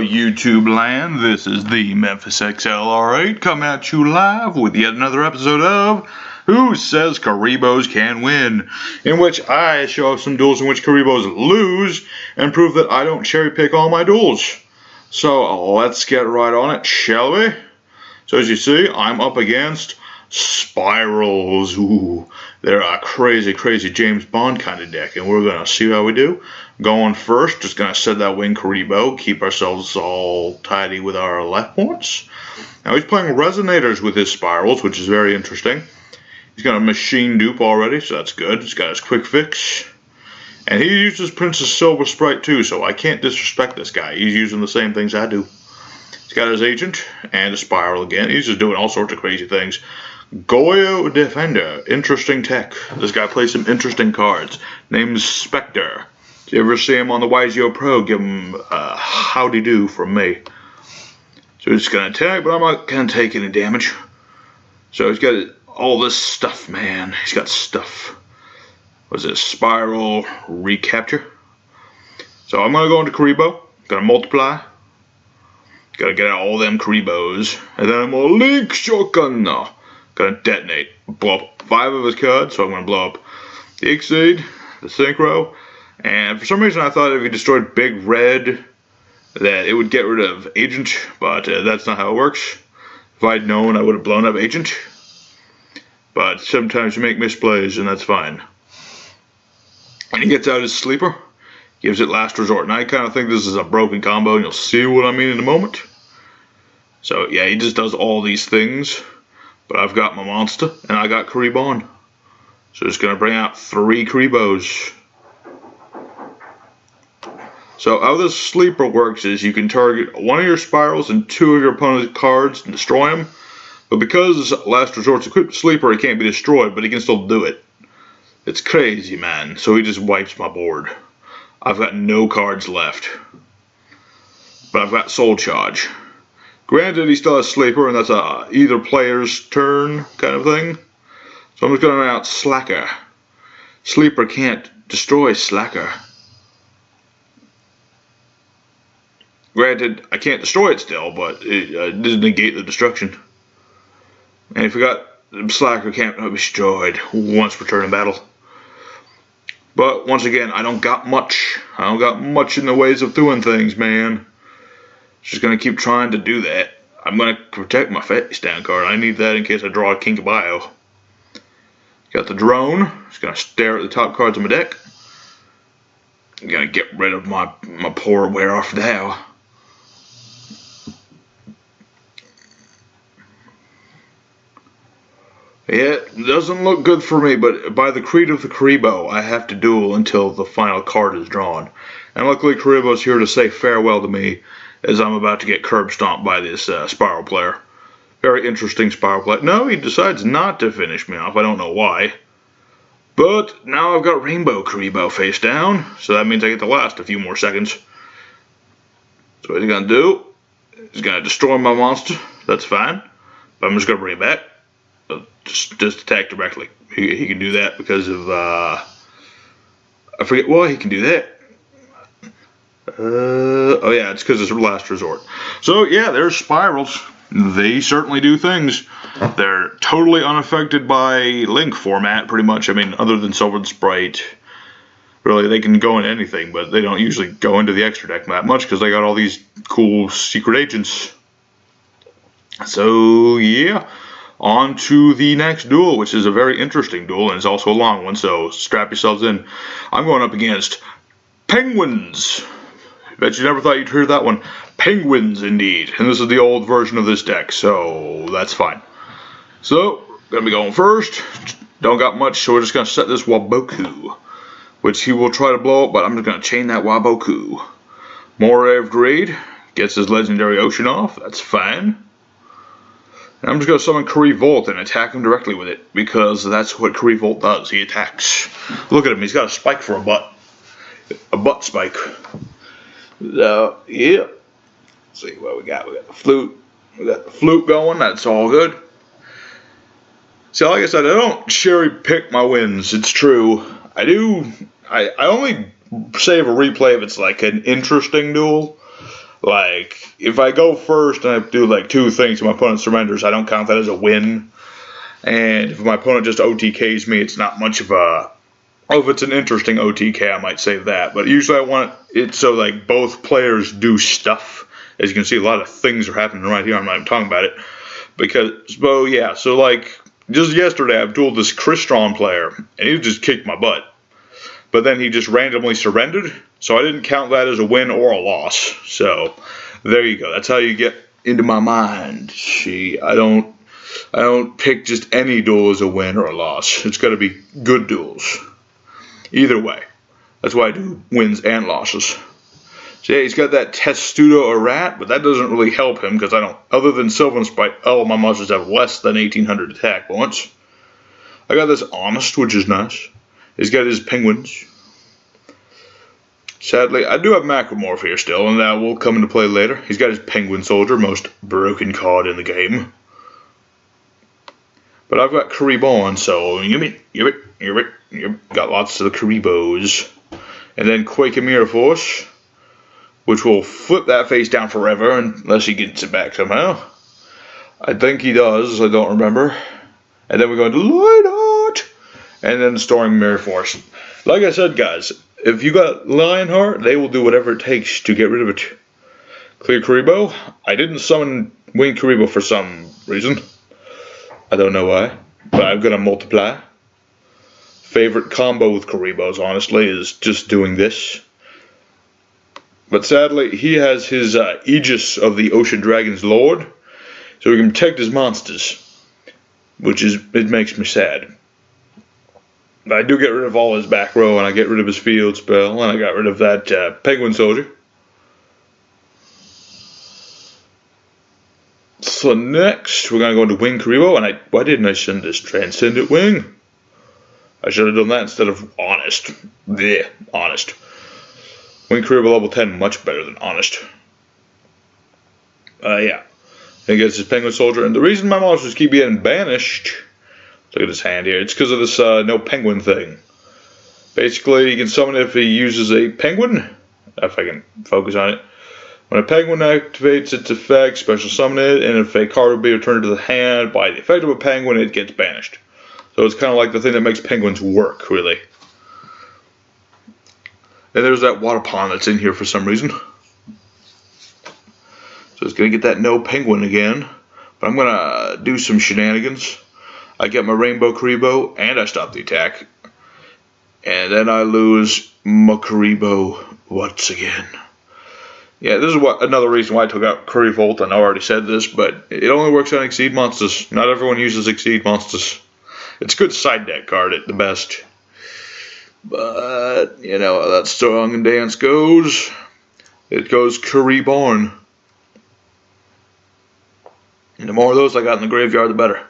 Hello YouTube land, this is the Memphis XLR8 coming at you live with yet another episode of Who Says Kuribohs Can Win, in which I show off some duels in which Kuribohs lose and prove that I don't cherry pick all my duels. So let's get right on it, shall we? So as you see, I'm up against Spyrals. Ooh, they're a crazy James Bond kind of deck, and we're going to see how we do. Going first, just going to set that wing Kuriboh, keep ourselves all tidy with our life points. Now he's playing Resonators with his Spyrals, which is very interesting. He's got a machine dupe already, so that's good. He's got his quick fix. And he uses Princess Silver Sprite too, so I can't disrespect this guy. He's using the same things I do. He's got his agent and a Spiral again. He's just doing all sorts of crazy things. Goyo Defender, interesting tech. This guy plays some interesting cards. Name's Spectre. If you ever see him on the YZO Pro, give him a howdy do from me. So he's going to attack, but I'm not going to take any damage. So he's got all this stuff, man. He's got stuff. What's this? Spiral Recapture. So I'm going to go into Kuriboh. Going to multiply. Gotta get out all them Kuribohs. And then I'm going to Link Shotgun. Gonna detonate. Blow up 5 of his cards, so I'm gonna blow up the Exceed, the Synchro, and for some reason I thought if he destroyed Big Red that it would get rid of Agent, but that's not how it works. If I'd known, I would have blown up Agent. But sometimes you make misplays, and that's fine. And he gets out his Sleeper, gives it Last Resort, and I kind of think this is a broken combo, and you'll see what I mean in a moment. So yeah, he just does all these things. But I've got my monster, and I got Kuriboh. So it's going to bring out 3 Kuribohs. So how this sleeper works is you can target one of your Spirals and 2 of your opponent's cards and destroy them. But because Last Resort's equipped sleeper, it can't be destroyed, but he can still do it. It's crazy, man. So he just wipes my board. I've got no cards left. But I've got Soul Charge. Granted, he still has Sleeper, and that's either player's turn kind of thing. So I'm just going to run out Slacker. Sleeper can't destroy Slacker. Granted, I can't destroy it still, but it doesn't negate the destruction. And if you got Slacker can't be destroyed once per turn in battle. But once again, I don't got much. I don't got much in the ways of doing things, man. Just gonna keep trying to do that. I'm gonna protect my face down card. I need that in case I draw a King of Bio. Got the drone. Just gonna stare at the top cards of my deck. I'm gonna get rid of my poor wear off now. Yeah, it doesn't look good for me, but by the creed of the Kuriboh, I have to duel until the final card is drawn. And luckily Kuriboh's here to say farewell to me, as I'm about to get curb stomped by this Spiral player. Very interesting Spiral player. No, he decides not to finish me off. I don't know why. But now I've got Rainbow Kuriboh face down, so that means I get to last a few more seconds. So what he's going to do, he's going to destroy my monster. That's fine. But I'm just going to bring it back. Just attack directly. He can do that because of, I forget why he can do that. Oh yeah, it's because it's Last Resort. So yeah, there's Spirals. They certainly do things. They're totally unaffected by Link format, pretty much. I mean, other than Silver Sprite. Really, they can go into anything, but they don't usually go into the extra deck that much because they got all these cool secret agents. So yeah, on to the next duel, which is a very interesting duel, and it's also a long one, so strap yourselves in. I'm going up against Penguins. Bet you never thought you'd hear that one. Penguins, indeed. And this is the old version of this deck, so that's fine. So, gonna be going first. Don't got much, so we're just gonna set this Waboku, which he will try to blow up, but I'm just gonna chain that Waboku. Moray of Greed gets his legendary Ocean off. That's fine. And I'm just gonna summon Kuriboh and attack him directly with it, because that's what Kuriboh does. He attacks. Look at him. He's got a spike for a butt. A butt spike. So, yeah. Let's see what we got. We got the flute. We got the flute going. That's all good. See, like I said, I don't cherry pick my wins. It's true. I do. I only save a replay if it's like an interesting duel. Like, if I go first and I do like 2 things and my opponent surrenders, I don't count that as a win. And if my opponent just OTKs me, it's not much of a... Oh, if it's an interesting OTK, I might save that. But usually I want it so like both players do stuff. As you can see, a lot of things are happening right here. I'm not even talking about it. Because, well, yeah, so like, just yesterday I dueled this Crystron player, and he just kicked my butt. But then he just randomly surrendered, so I didn't count that as a win or a loss. So, there you go. That's how you get into my mind. See, I don't pick just any duel as a win or a loss. It's got to be good duels. Either way. That's why I do wins and losses. So yeah, he's got that Testudo or Rat, but that doesn't really help him because I don't, other than Sylvan Sprite, all my monsters have less than 1800 attack points. I got this Honest, which is nice. He's got his Penguins. Sadly, I do have Macromorph here still, and that will come into play later. He's got his Penguin Soldier, most broken card in the game. But I've got Kuriboh on, so got lots of the Kuribohs. And then Quakemir Force, which will flip that face down forever unless he gets it back somehow. I think he does, I don't remember. And then we're going to Lionheart, and then Storming Mirror Force. Like I said, guys, if you got Lionheart, they will do whatever it takes to get rid of it. Clear Kuriboh. I didn't summon Winged Kuriboh for some reason. I don't know why, but I'm going to multiply. Favorite combo with Kuribohs, honestly, is just doing this. But sadly, he has his Aegis of the Ocean Dragon's Lord, so he can protect his monsters, it makes me sad. But I do get rid of all his back row, and I get rid of his field spell, and I got rid of that Penguin Soldier. So next, we're going to go into Wing Kuriboh, and why didn't I send this Transcendent Wing? I should have done that instead of Honest. Yeah, Honest. Wing Kuriboh level 10, much better than Honest. Yeah. He gets his Penguin Soldier, and the reason my monsters keep getting banished, look at his hand here, it's because of this no penguin thing. Basically, you can summon it if he uses a penguin, if I can focus on it. When a penguin activates its effect, special summon it, and if a card will be returned to the hand by the effect of a penguin, it gets banished. So it's kind of like the thing that makes penguins work, really. And there's that water pond that's in here for some reason. So it's going to get that no penguin again. But I'm going to do some shenanigans. I get my Rainbow Kuriboh, and I stop the attack. And then I lose my Kuriboh once again. Yeah, this is another reason why I took out Kuriboh. I know I already said this, but it only works on Exceed monsters. Not everyone uses Exceed monsters. It's a good side deck card at the best. But, you know how that song and dance goes. It goes Kuriboh. And the more of those I got in the graveyard, the better.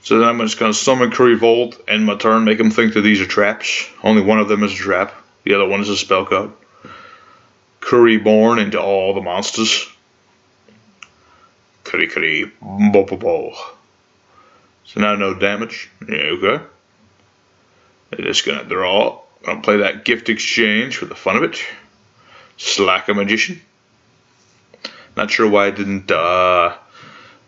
So then I'm just going to summon Kuriboh and my turn, make them think that these are traps. Only one of them is a trap. The other one is a spell card. Kuriboh into all the monsters. Kuriboh. So now no damage. Yeah, okay. They're just going to draw. Going to play that Gift Exchange for the fun of it. Slack a Magician. Not sure why I didn't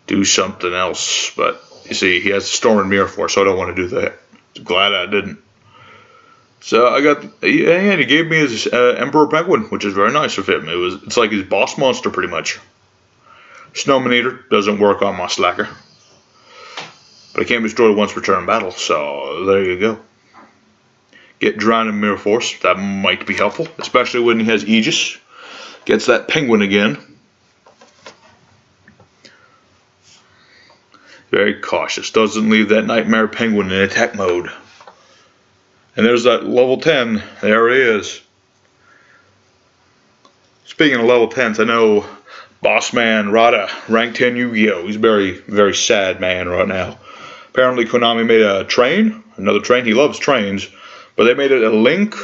do something else, but you see, he has Storm and Mirror Force, so I don't want to do that. Glad I didn't. So I got, and he gave me his Emperor Penguin, which is very nice of him. It's like his boss monster pretty much. Snowman Eater doesn't work on my Slacker, but I can't be destroyed once per turn battle. So there you go. Get Drowned in Mirror Force. That might be helpful, especially when he has Aegis. Gets that Penguin again. Very cautious. Doesn't leave that Nightmare Penguin in attack mode. And there's that level 10. There he is. Speaking of level 10s, I know Bossman Rada, rank 10 Yu-Gi-Oh! He's a very, very sad man right now. Apparently Konami made a train, another train. He loves trains. But they made it a Link,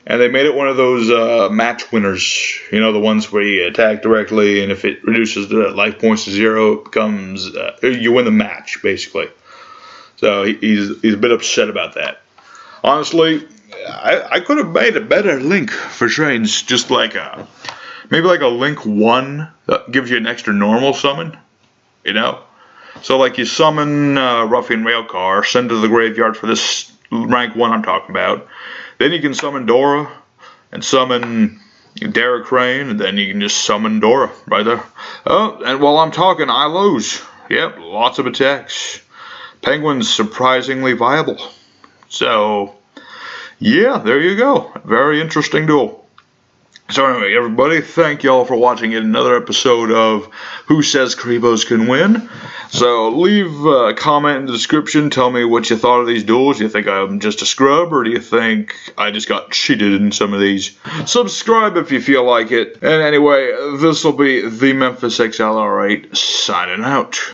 and they made it one of those match winners. You know, the ones where you attack directly, and if it reduces the life points to 0, it becomes, you win the match, basically. So he's a bit upset about that. Honestly, I could have made a better Link for trains, just like maybe like a Link 1 that gives you an extra normal summon, you know? So like you summon Ruffian Railcar, send to the graveyard for this rank 1 I'm talking about. Then you can summon Dora, and summon Derek Crane, and then you can just summon Dora right there. Oh, and while I'm talking, I lose. Yep, lots of attacks. Penguin's surprisingly viable. So, yeah, there you go. Very interesting duel. So anyway, everybody, thank y'all for watching yet another episode of Who Says Kuribohs Can Win. So leave a comment in the description. Tell me what you thought of these duels. Do you think I'm just a scrub, or do you think I just got cheated in some of these? Subscribe if you feel like it. And anyway, this will be the Memphis XLR8 signing out.